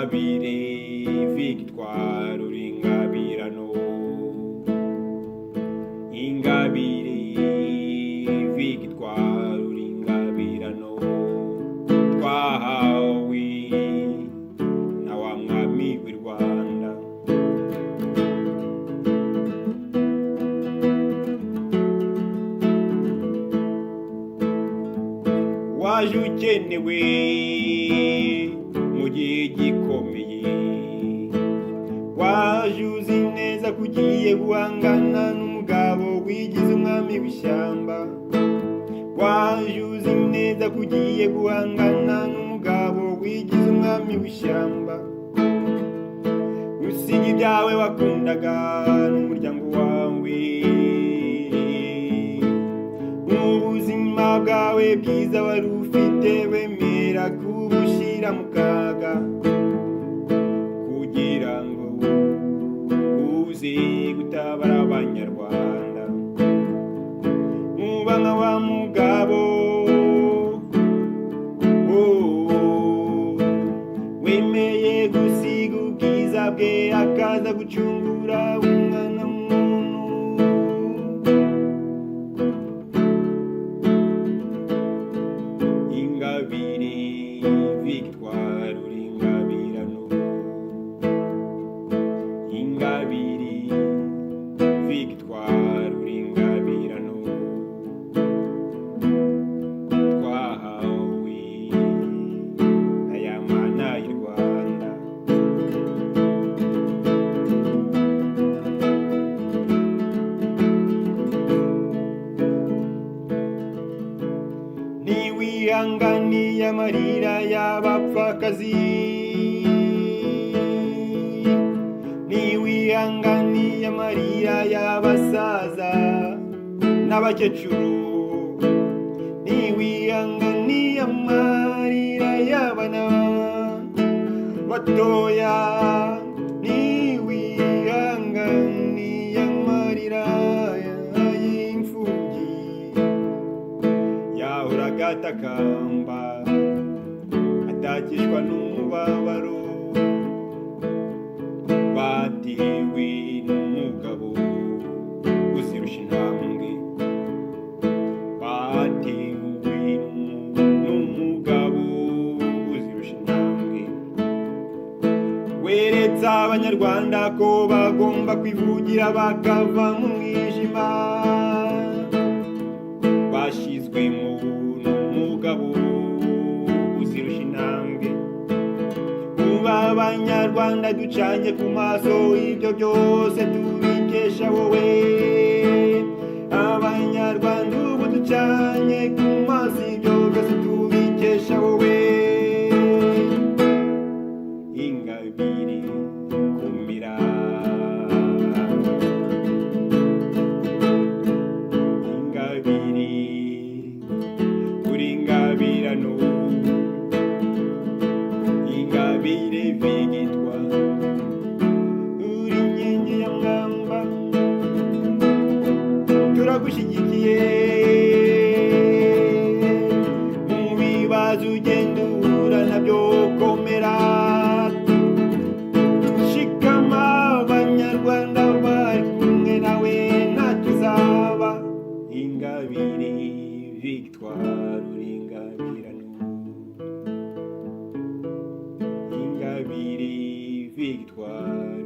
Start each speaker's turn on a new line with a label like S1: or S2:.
S1: Ingabire Victoire uri ingabirano, Ingabire Victoire uri ingabirano, twahawe na wa mwami w'i Rwanda. Waje ukenewe mu gihe gikomeye, waje uzi neza ko ugiye guhangana n'umugabo wigize umwami w'ishyamba, waje uzi neza ko ugiye guhangana n'umugabo wigize umwami w'ishyamba, usiga ibyawe wakundaga n'umuryango wawe, ubuzima bwawe bwiza wari ufite wemera kubushyira mu kaga kugira ngo uze gutabara abanyarwanda. Muba nka wa mugabo wemeye gusiga ubwiza bwe akaza gucungura umwana w'umuntu. Ingabire Victoire uri ingabirano, Ingabire Victoire uri ingabirano, twahawe na ya Mana y'u Rwanda. Niwihanganiye amarira y'abapfakazi, niwihanganiye amarira y'abasaza n'abakecuru, niwihanganiye amarira y'abana batoya, niwihanganiye amarira y'imfubyi yahoraga atakamba atakishwa n'umubabaro, batewe n'umugabo uzirusha intambwe, batewe n'umugabo uzirusha intambwe. Weretse abanyarwanda ko bagomba kwivugira bakava mu mwijima bashyizwemo n'umugabo uzirusha intambwe. Uba abanyarwanda ducanye ku maso, ibyo byose tubikesha wowe. Abanyarwanda ubu ducanye ku maso, ibyo byose tubikesha wowe. Ingabire kumira, Ingabire uri ingabirano, Ingabire Victoire uri inkingi ya mwamba, turagushyigikiye mu bibazo ugenda uhura nabyo. Komera shikama, abanyarwanda bari kumwe nawe ntatuzaba. Ingabire Victoire uri ingabirano, Ingabire Victoire